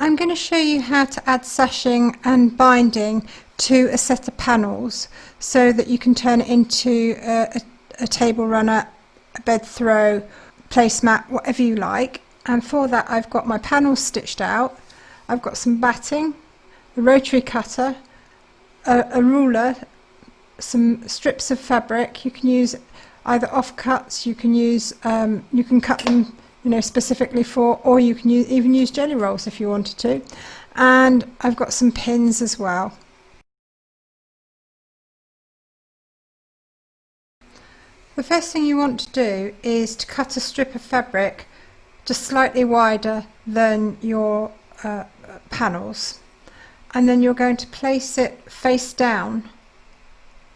I'm going to show you how to add sashing and binding to a set of panels so that you can turn it into a table runner, a bed throw, placemat, whatever you like. And for that I've got my panels stitched out, I've got some batting, a rotary cutter, a ruler, some strips of fabric. You can use either offcuts, you can use you can cut them, you know, specifically for, or you can even use jelly rolls if you wanted to. And I've got some pins as well. The first thing you want to do is to cut a strip of fabric just slightly wider than your panels, and then you're going to place it face down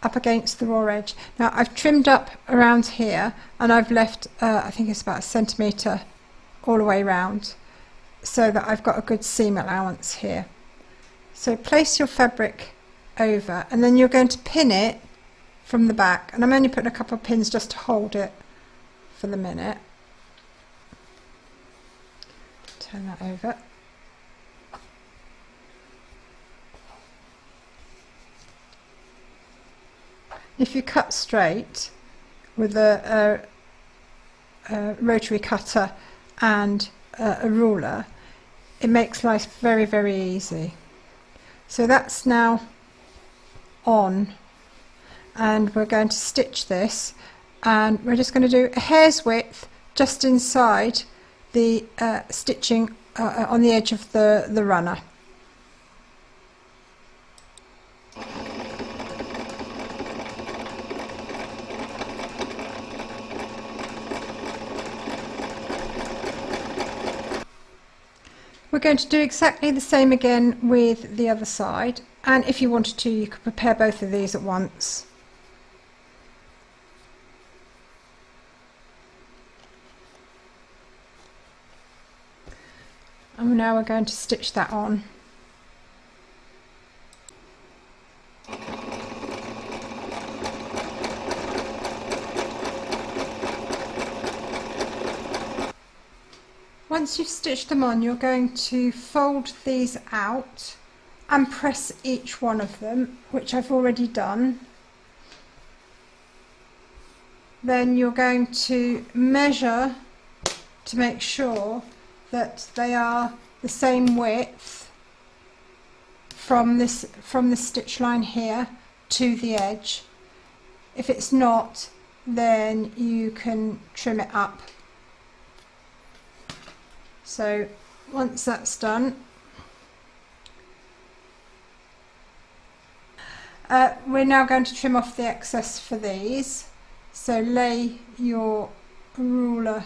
up against the raw edge. Now I've trimmed up around here and I've left I think it's about 1 centimetre all the way round, so that I've got a good seam allowance here. So place your fabric over and then you're going to pin it from the back, and I'm only putting a couple of pins just to hold it for the minute. Turn that over. If you cut straight with a rotary cutter and a ruler, it makes life very, very easy. So that's now on, and we're going to stitch this, and we're just going to do a hair's width just inside the stitching on the edge of the runner. We're going to do exactly the same again with the other side, and if you wanted to, you could prepare both of these at once. And now we're going to stitch that on. Once you've stitched them on, you're going to fold these out and press each one of them, which I've already done. Then you're going to measure to make sure that they are the same width from the stitch line here to the edge. If it's not, then you can trim it up. So once that's done, we're now going to trim off the excess for these. So lay your ruler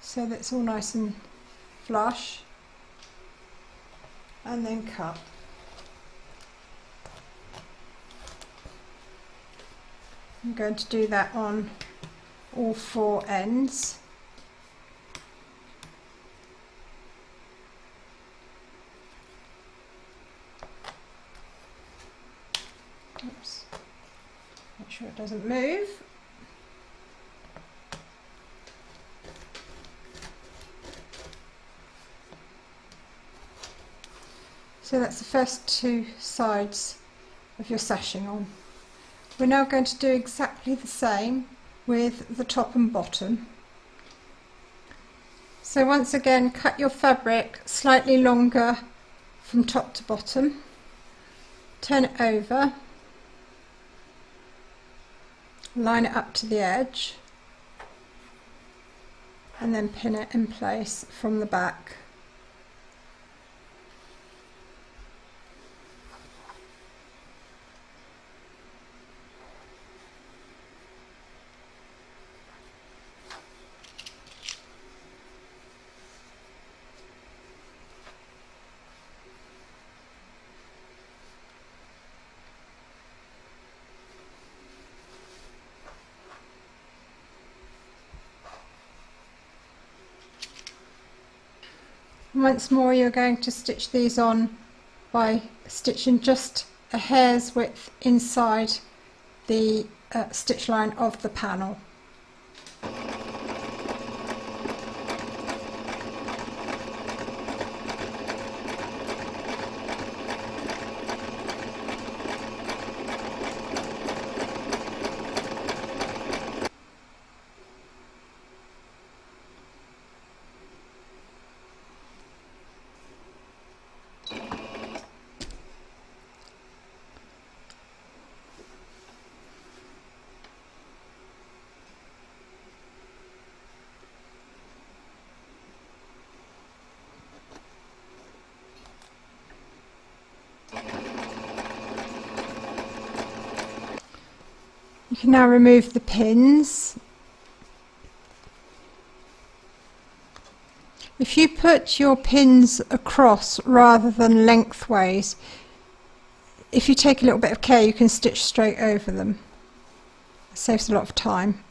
so that it's all nice and flush, and then cut. I'm going to do that on all 4 ends. Oops. Make sure it doesn't move. So that's the first 2 sides of your sashing on. We're now going to do exactly the same with the top and bottom. So once again, cut your fabric slightly longer from top to bottom, turn it over, line it up to the edge, and then pin it in place from the back. Once more, you're going to stitch these on by stitching just a hair's width inside the stitch line of the panel. You can now remove the pins. If you put your pins across rather than lengthways, if you take a little bit of care, you can stitch straight over them. It saves a lot of time.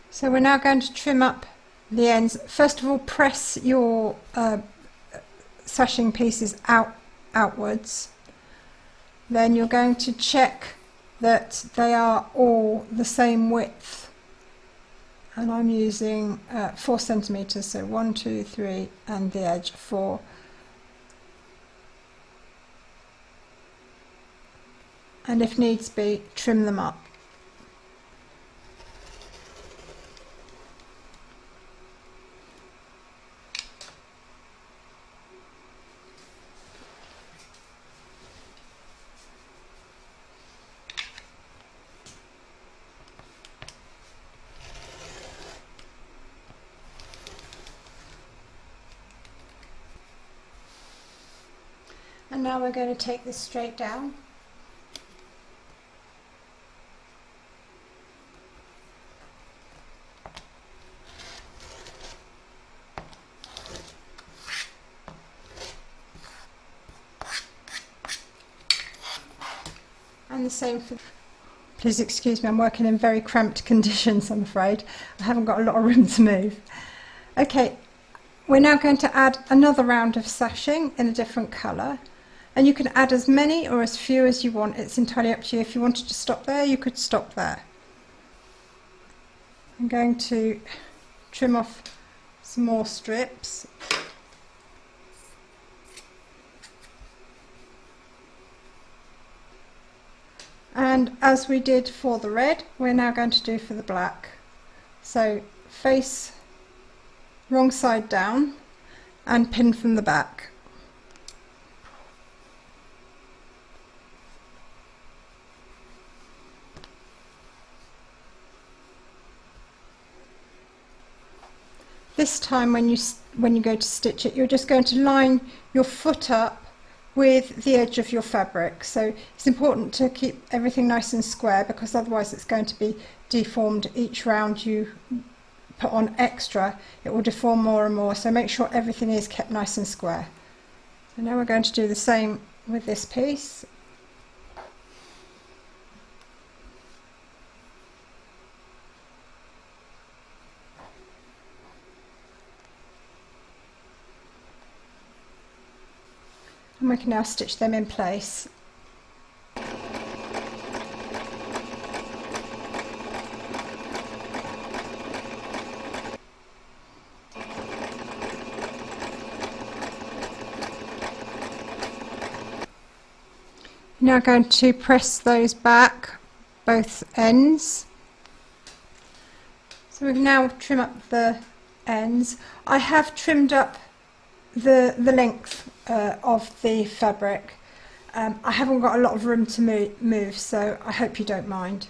So we're now going to trim up the ends. First of all, press your sashing pieces outwards. Then you're going to check that they are all the same width. And I'm using 4 centimeters, so 1, 2, 3, and the edge 4. And if needs be, trim them up. And now we're going to take this straight down. And the same for, please excuse me, I'm working in very cramped conditions, I'm afraid. I haven't got a lot of room to move. Okay, we're now going to add another round of sashing in a different colour. And you can add as many or as few as you want. It's entirely up to you. If you wanted to stop there, you could stop there. I'm going to trim off some more strips. And as we did for the red, we're now going to do for the black. So face wrong side down and pin from the back. This time when you go to stitch it, you're just going to line your foot up with the edge of your fabric. So it's important to keep everything nice and square, because otherwise it's going to be deformed. Each round you put on extra, it will deform more and more, so make sure everything is kept nice and square. So now we're going to do the same with this piece. And we can now stitch them in place. Now going to press those back, both ends. So we've now trimmed up the ends. I have trimmed up the length of the fabric. I haven't got a lot of room to move, so I hope you don't mind.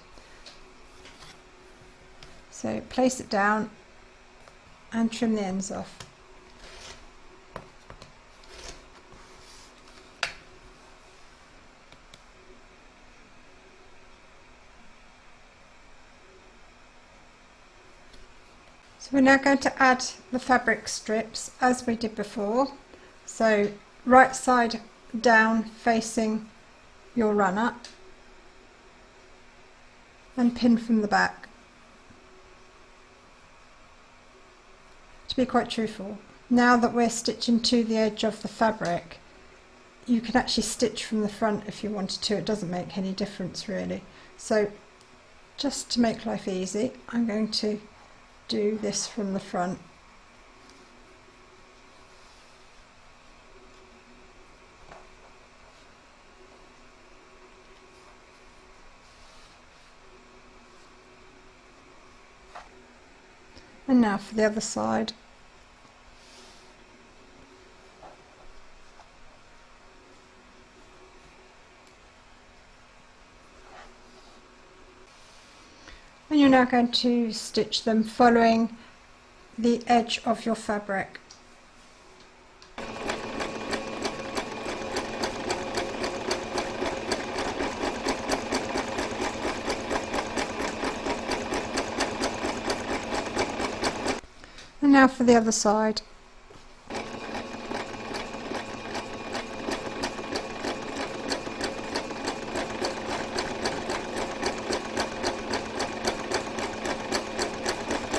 So place it down and trim the ends off. So we're now going to add the fabric strips as we did before. So right side down facing your runner and pin from the back. To be quite truthful, now that we're stitching to the edge of the fabric, you can actually stitch from the front if you wanted to. It doesn't make any difference really. So just to make life easy, I'm going to do this from the front. And now for the other side. And you're now going to stitch them following the edge of your fabric. And now for the other side.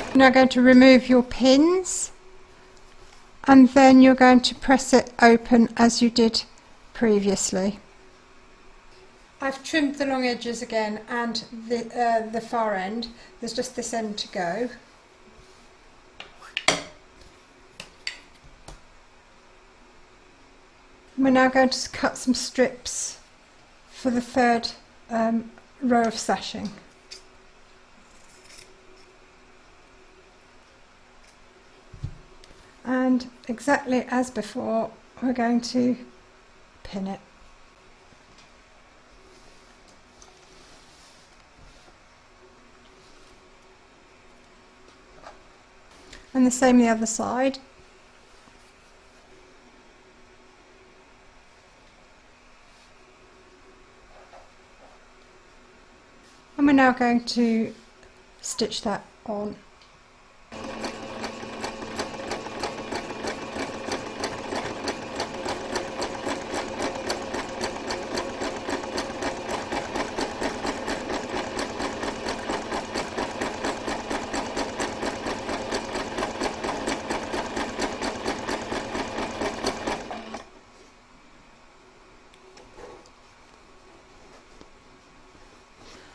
You're now going to remove your pins, and then you're going to press it open as you did previously. I've trimmed the long edges again and the far end. There's just this end to go. We're now going to cut some strips for the third row of sashing. And exactly as before, we're going to pin it. And the same the other side. And we're now going to stitch that on.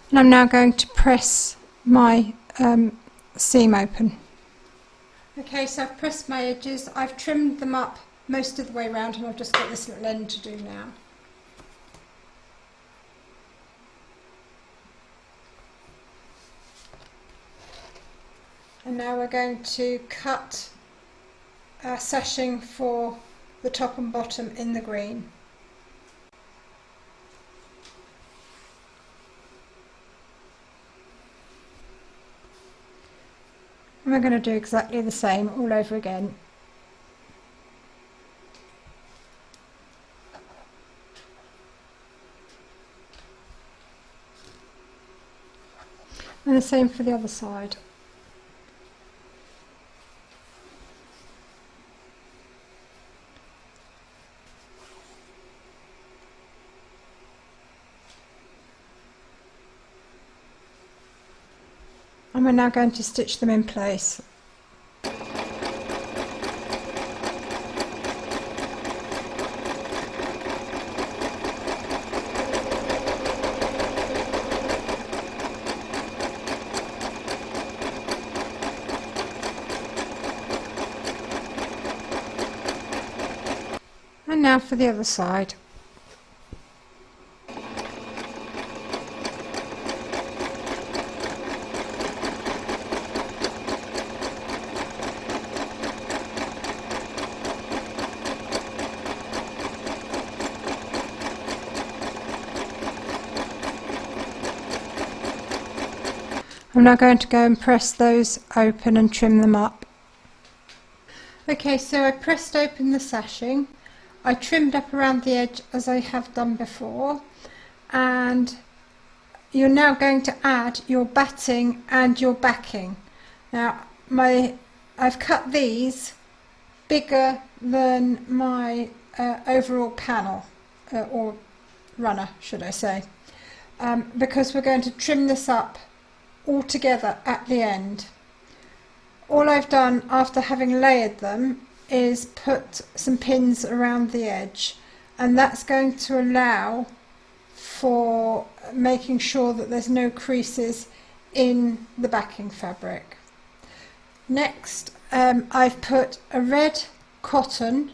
And I'm now going to press my seam open. Okay, so I've pressed my edges, I've trimmed them up most of the way around, and I've just got this little end to do now. And now we're going to cut our sashing for the top and bottom in the green. And we're going to do exactly the same all over again. And the same for the other side. And we're now going to stitch them in place. And now for the other side. I'm now going to go and press those open and trim them up. Okay, so I pressed open the sashing, I trimmed up around the edge as I have done before, and you're now going to add your batting and your backing. Now I've cut these bigger than my overall panel, or runner should I say, because we're going to trim this up all together at the end. All I've done after having layered them is put some pins around the edge, and that's going to allow for making sure that there's no creases in the backing fabric. Next, I've put a red cotton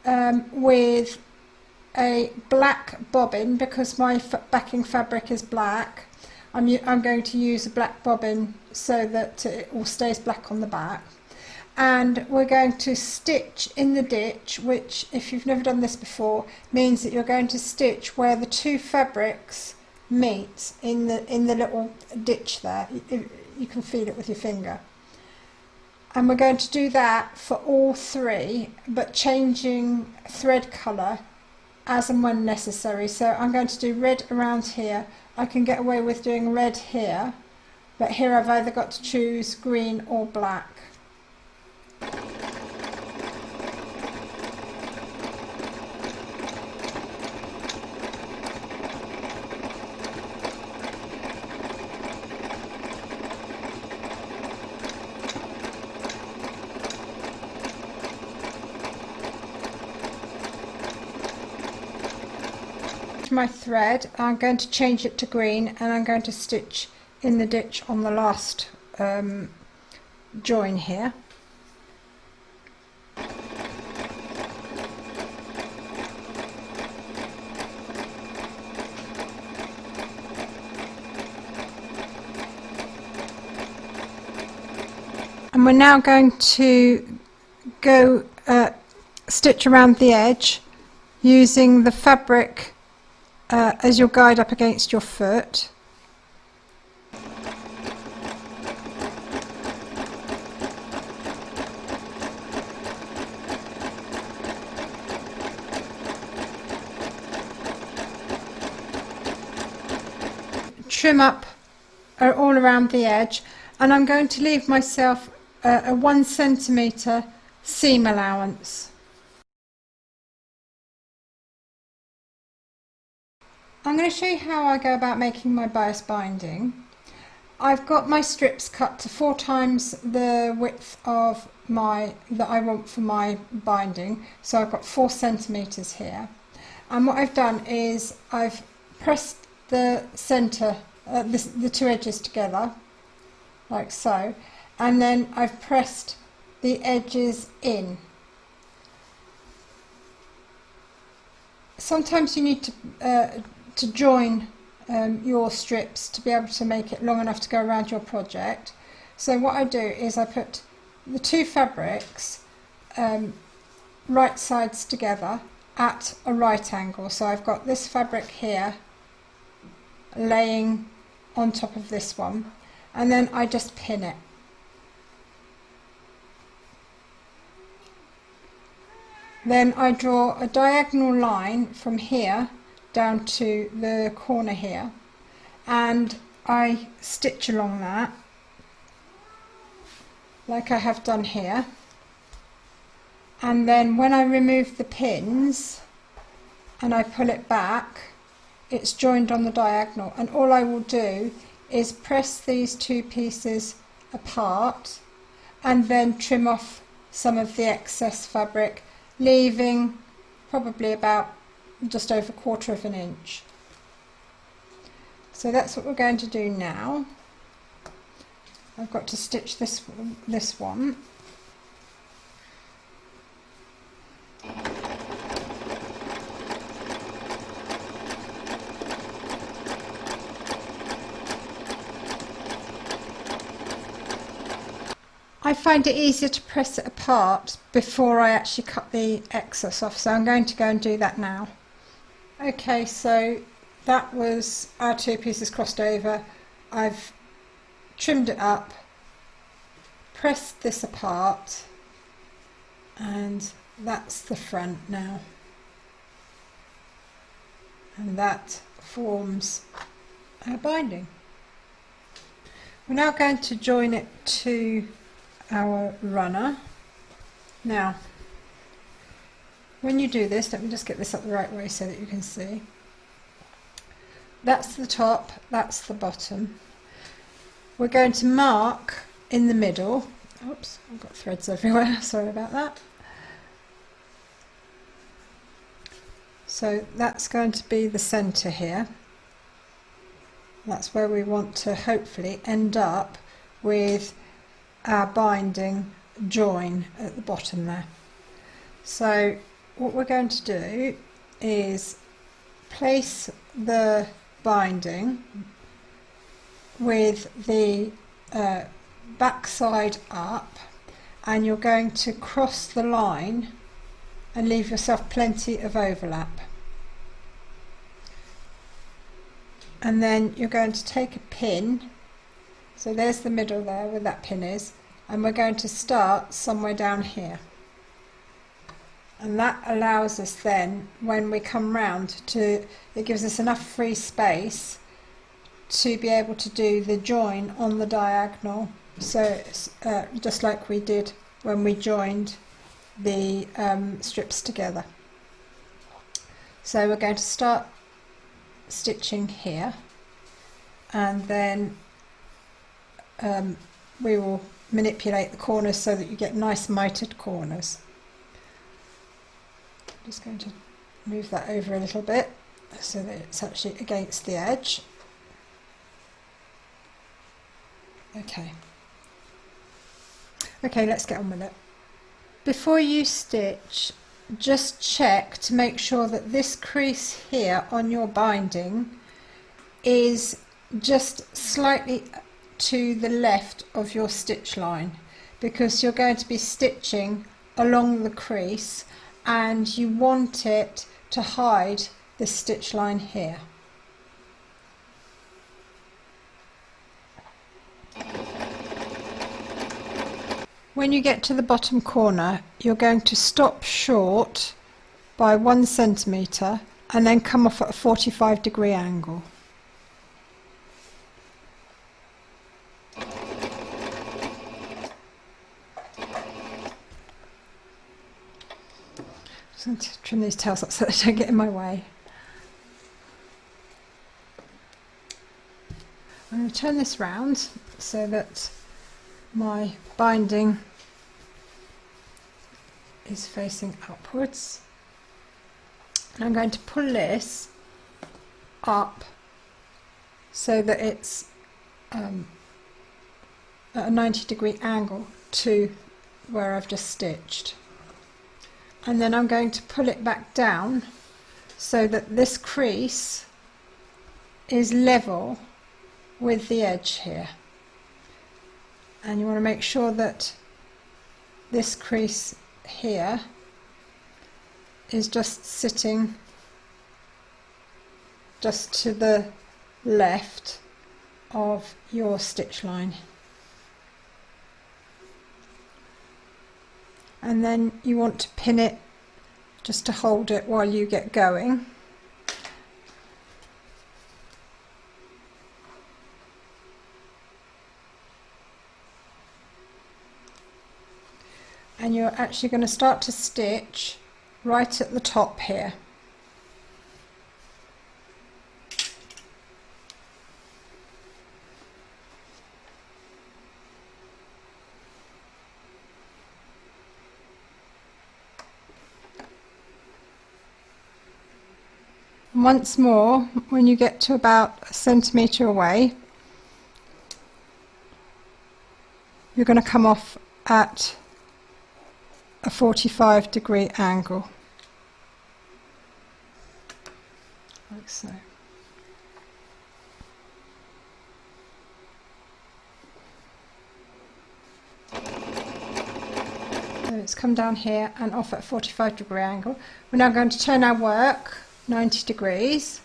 with a black bobbin, because my backing fabric is black. I'm going to use a black bobbin so that it all stays black on the back, and we're going to stitch in the ditch, which, if you've never done this before, means that you're going to stitch where the two fabrics meet in the little ditch there. You can feel it with your finger, and we're going to do that for all three, but changing thread colour as and when necessary. So I'm going to do red around here. I can get away with doing red here, but here I've either got to choose green or black. My thread, I'm going to change it to green, and I'm going to stitch in the ditch on the last join here. And we're now going to go stitch around the edge using the fabric as your guide up against your foot. Trim up all around the edge, and I'm going to leave myself a 1 centimetre seam allowance. I'm going to show you how I go about making my bias binding. I've got my strips cut to 4 times the width of that I want for my binding, so I've got 4 centimetres here. And what I've done is I've pressed the centre, the 2 edges together, like so, and then I've pressed the edges in. Sometimes you need to join your strips to be able to make it long enough to go around your project. So what I do is I put the 2 fabrics right sides together at a right angle. So I've got this fabric here laying on top of this one, and then I just pin it. Then I draw a diagonal line from here down to the corner here, and I stitch along that like I have done here, and then when I remove the pins and I pull it back, it's joined on the diagonal, and all I will do is press these 2 pieces apart and then trim off some of the excess fabric, leaving probably about just over 1/4 of an inch. So that's what we're going to do now. I've got to stitch this one. I find it easier to press it apart before I actually cut the excess off, so I'm going to go and do that now. Okay, so that was our 2 pieces crossed over. I've trimmed it up, pressed this apart, and that's the front now, and that forms our binding. We're now going to join it to our runner. Now when you do this, let me just get this up the right way so that you can see. That's the top, that's the bottom. We're going to mark in the middle. Oops, I've got threads everywhere, sorry about that. So that's going to be the centre here. That's where we want to hopefully end up with our binding join at the bottom there. So what we're going to do is place the binding with the back side up, and you're going to cross the line and leave yourself plenty of overlap. And then you're going to take a pin, so there's the middle there where that pin is, and we're going to start somewhere down here. And that allows us then, when we come round, it gives us enough free space to be able to do the join on the diagonal, so it's just like we did when we joined the strips together. So we're going to start stitching here, and then we will manipulate the corners so that you get nice mitered corners. I'm just going to move that over a little bit so that it's actually against the edge. Okay, let's get on with it. Before you stitch, just check to make sure that this crease here on your binding is just slightly to the left of your stitch line, because you're going to be stitching along the crease and you want it to hide the stitch line here. When you get to the bottom corner, you're going to stop short by 1 centimetre and then come off at a 45-degree angle. Just going to trim these tails up so they don't get in my way. I'm going to turn this round so that my binding is facing upwards, and I'm going to pull this up so that it's at a 90-degree angle to where I've just stitched, and then I'm going to pull it back down so that this crease is level with the edge here. And you want to make sure that this crease here is just sitting just to the left of your stitch line. And then you want to pin it just to hold it while you get going. And you're actually going to start to stitch right at the top here. And once more, when you get to about a centimetre away, you're going to come off at a 45-degree angle, like so. So it's come down here and off at a 45-degree angle. We're now going to turn our work 90 degrees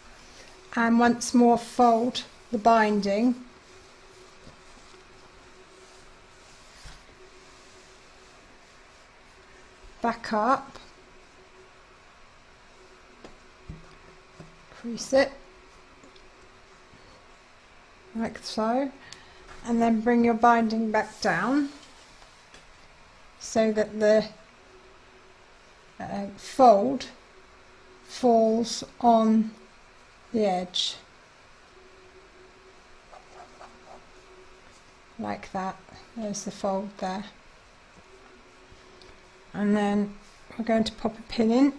and once more fold the binding back up, crease it like so, and then bring your binding back down so that the fold falls on the edge like that. There's the fold there. And then we're going to pop a pin in.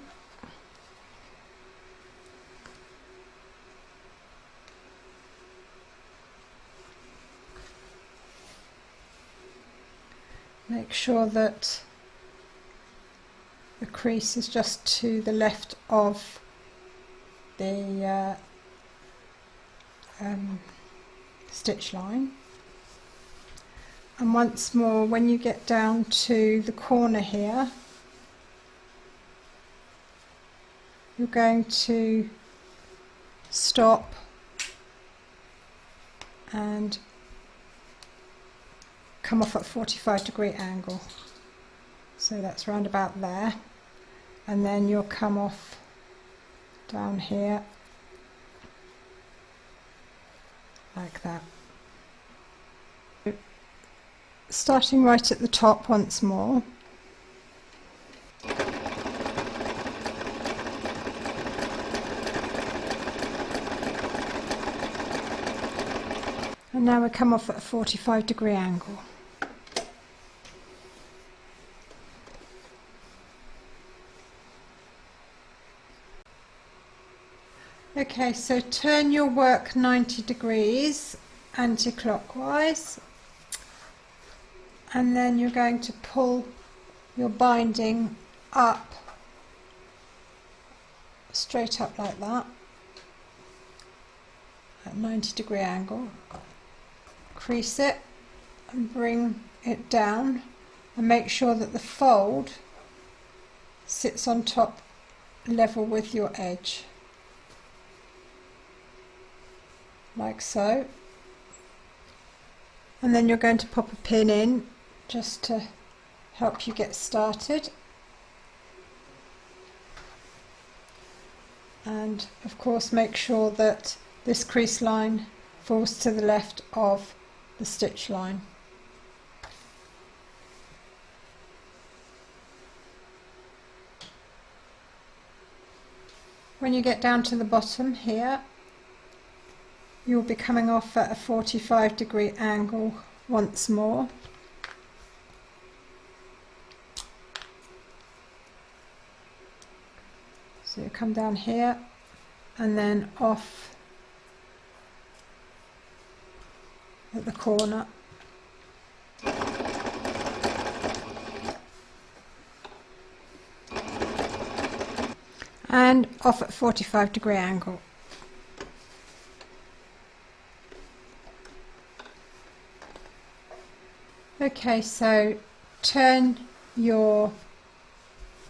Make sure that the crease is just to the left of the stitch line. And once more, when you get down to the corner here, you're going to stop and come off at a 45-degree angle. So that's round about there. And then you'll come off down here like that. starting right at the top once more. And now we come off at a 45-degree angle. Okay, so turn your work 90 degrees anti-clockwise, and then you're going to pull your binding up, straight up like that, at 90-degree angle. Crease it and bring it down, and make sure that the fold sits on top level with your edge, like so. And then you're going to pop a pin in just to help you get started, and of course make sure that this crease line falls to the left of the stitch line. When you get down to the bottom here, you'll be coming off at a 45-degree angle once more. So you come down here and then off at the corner. And off at 45-degree angle. Okay, so turn your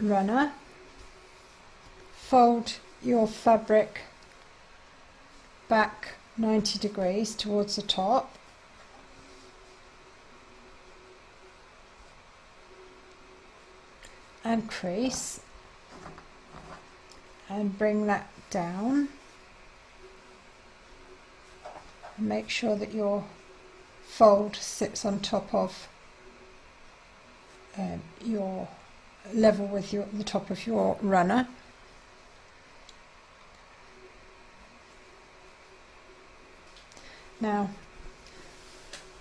runner, fold your fabric back 90 degrees towards the top, and crease and bring that down, and make sure that your fold sits on top of your level with the top of your runner. Now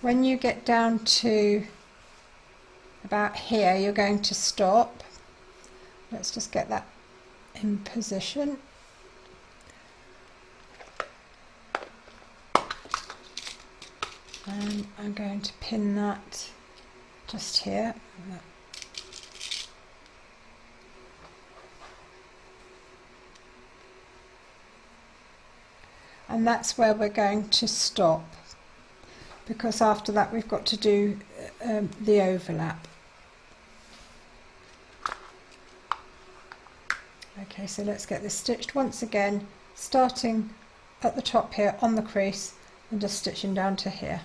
when you get down to about here, you're going to stop. Let's just get that in position. And I'm going to pin that just here. And that's where we're going to stop, because after that we've got to do the overlap. Okay, so let's get this stitched once again, starting at the top here on the crease and just stitching down to here.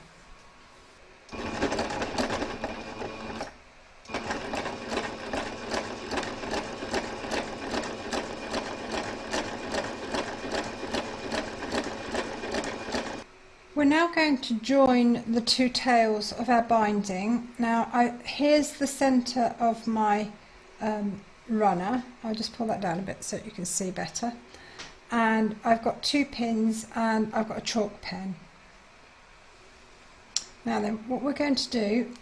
We're now going to join the two tails of our binding. Now here's the centre of my runner. I'll just pull that down a bit so you can see better. And I've got two pins and I've got a chalk pen. Now then, what we're going to do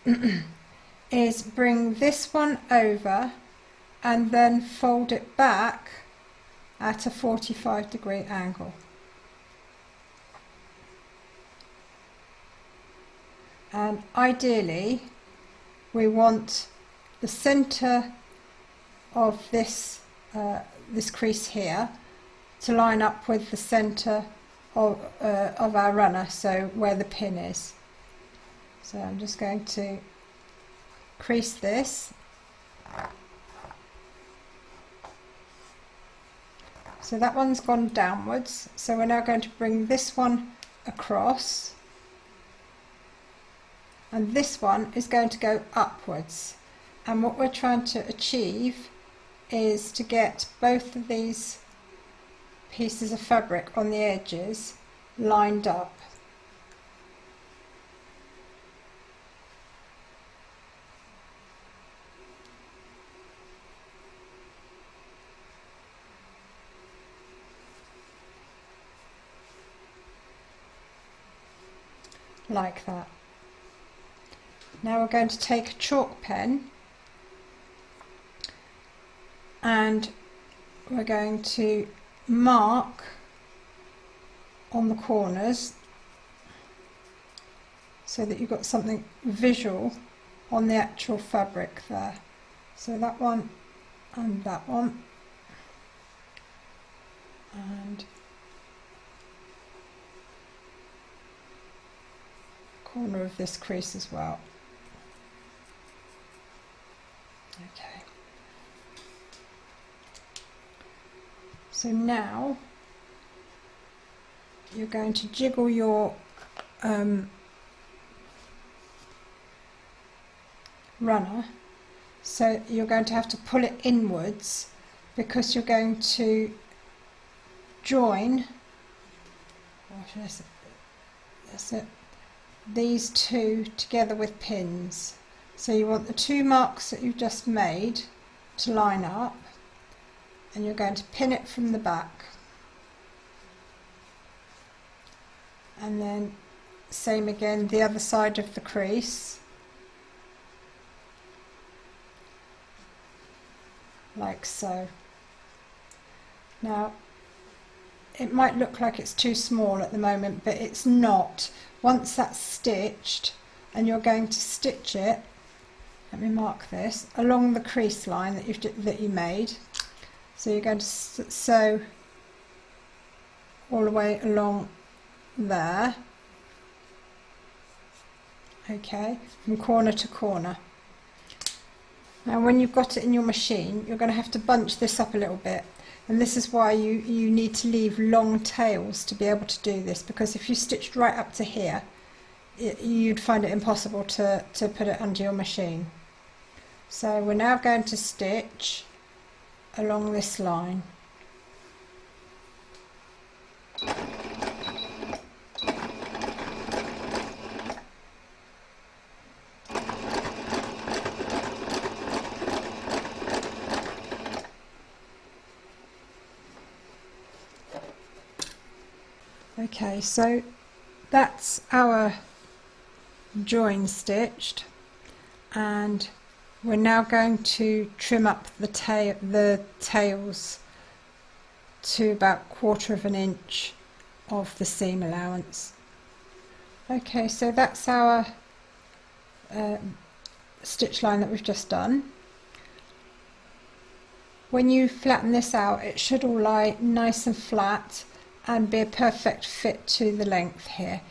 is bring this one over and then fold it back at a 45-degree angle. And ideally we want the centre of this this crease here to line up with the centre of our runner, so where the pin is. So I'm just going to crease this. So that one's gone downwards, so we're now going to bring this one across, and this one is going to go upwards. And what we're trying to achieve is to get both of these pieces of fabric on the edges lined up. like that. Now we're going to take a chalk pen and we're going to mark on the corners so that you've got something visual on the actual fabric there. So that one and that one, and corner of this crease as well. Okay. So now you're going to jiggle your runner, so you're going to have to pull it inwards because you're going to join, that's it, these two together with pins. So you want the two marks that you've just made to line up, and you're going to pin it from the back, and then same again the other side of the crease, like so. Now it might look like it's too small at the moment, but it's not. Once that's stitched, and you're going to stitch it, let me mark this, along the crease line that you made. So you're going to sew all the way along there, okay, from corner to corner. Now when you've got it in your machine, you're going to have to bunch this up a little bit, and this is why you need to leave long tails to be able to do this, because if you stitched right up to here, you'd find it impossible to put it under your machine. So we're now going to stitch along this line. Okay, so that's our join stitched, and we're now going to trim up the tails to about 1/4 of an inch of the seam allowance. Okay, so that's our stitch line that we've just done. When you flatten this out, it should all lie nice and flat and be a perfect fit to the length here.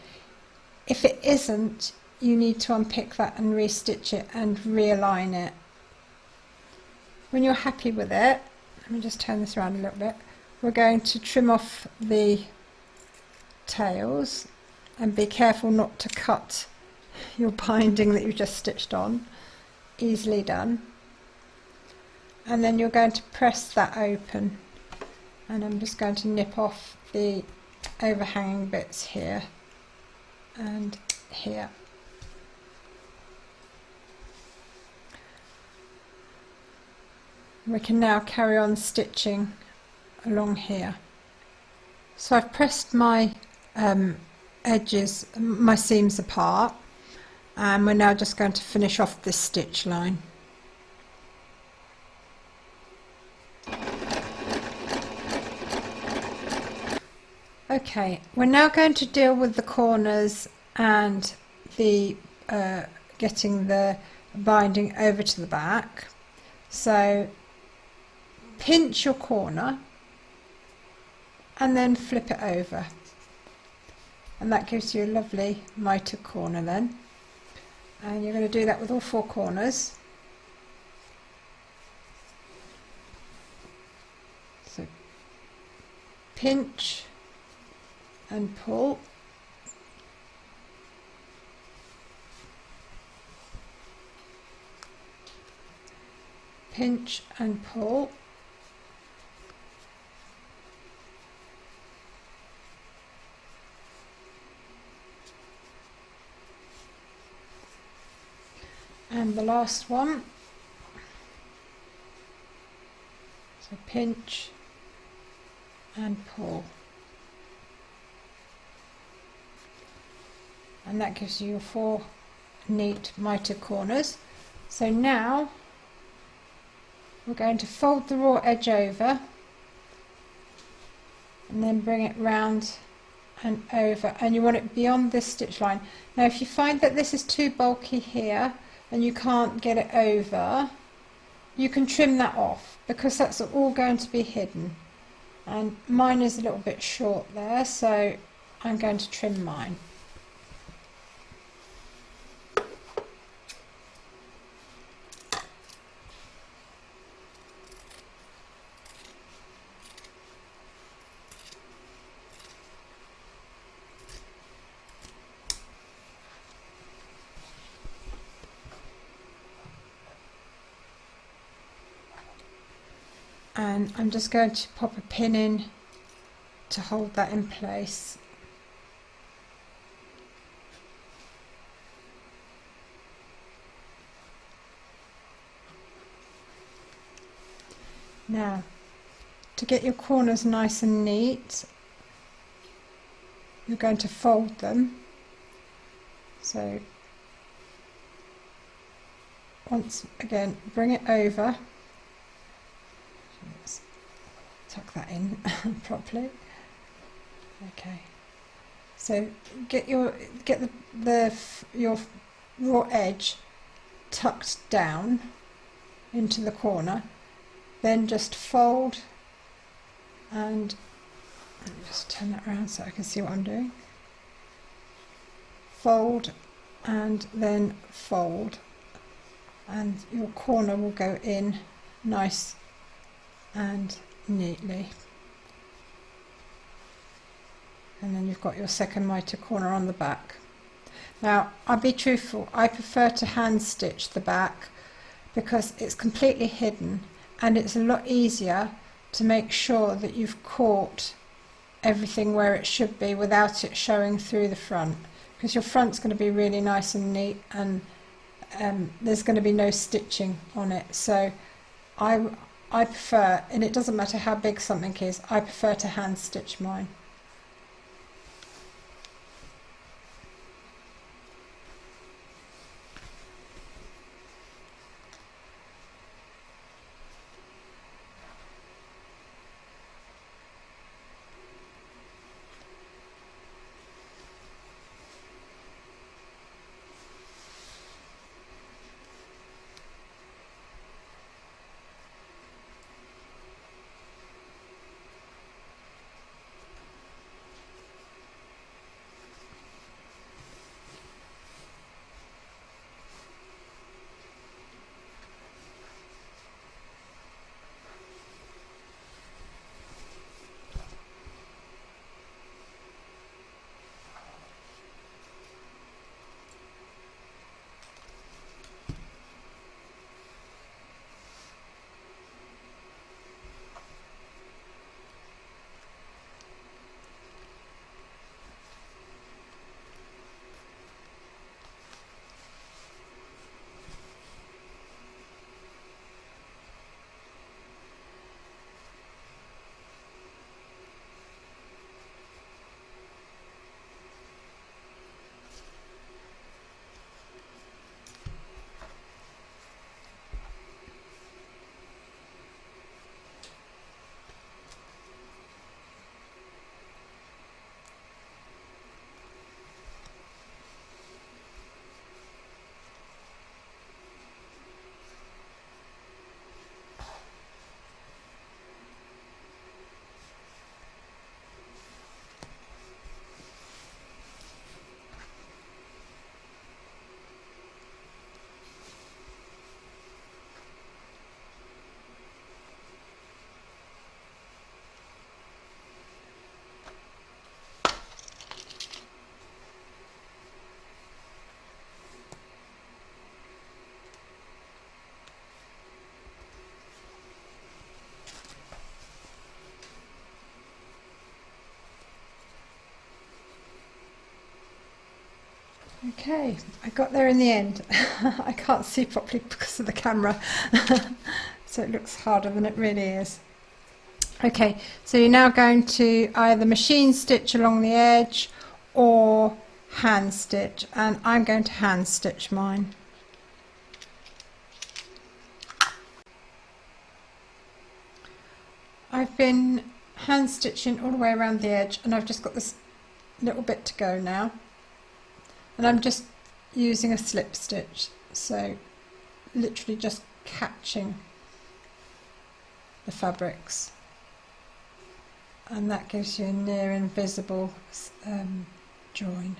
If it isn't, you need to unpick that and restitch it and realign it. When you're happy with it, let me just turn this around a little bit, we're going to trim off the tails, and be careful not to cut your binding that you've just stitched on. Easily done. And then you're going to press that open, and I'm just going to nip off the overhanging bits here and here. We can now carry on stitching along here. So I've pressed my edges, my seams apart, and we're now just going to finish off this stitch line. Okay, we're now going to deal with the corners and the getting the binding over to the back. So pinch your corner and then flip it over, and that gives you a lovely mitered corner then. And you're going to do that with all 4 corners. So pinch and pull, pinch and pull, and the last one, so pinch and pull. and that gives you your 4 neat mitered corners. So now we're going to fold the raw edge over and then bring it round and over, and you want it beyond this stitch line. Now if you find that this is too bulky here and you can't get it over, you can trim that off, because that's all going to be hidden, and mine is a little bit short there, so I'm going to trim mine. And I'm just going to pop a pin in to hold that in place. Now, to get your corners nice and neat, you're going to fold them. So once again, bring it over. Let's tuck that in properly. Okay. So get your raw edge tucked down into the corner. Then just fold, and let me just turn that around so I can see what I'm doing. Fold and then fold, and your corner will go in nice and neatly. And then you've got your second miter corner on the back. Now, I'll be truthful, I prefer to hand stitch the back because it's completely hidden, and it's a lot easier to make sure that you've caught everything where it should be without it showing through the front, because your front's going to be really nice and neat, and there's going to be no stitching on it. So I prefer, and it doesn't matter how big something is, I prefer to hand stitch mine. Okay, I got there in the end. I can't see properly because of the camera, so it looks harder than it really is. Okay, so you're now going to either machine stitch along the edge or hand stitch, and I'm going to hand stitch mine. I've been hand stitching all the way around the edge, and I've just got this little bit to go now, and I'm just using a slip stitch, so literally just catching the fabrics, and that gives you a near invisible join.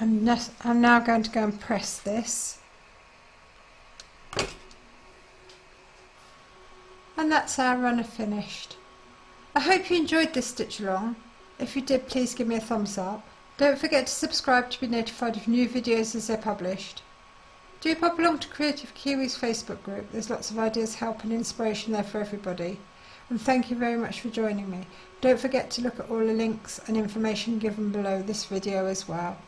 I'm now going to go and press this, and that's our runner finished. I hope you enjoyed this stitch along. If you did, please give me a thumbs up. Don't forget to subscribe to be notified of new videos as they're published. Do pop along to Kreative Kiwi's Facebook group. There's lots of ideas, help and inspiration there for everybody. And thank you very much for joining me. Don't forget to look at all the links and information given below this video as well.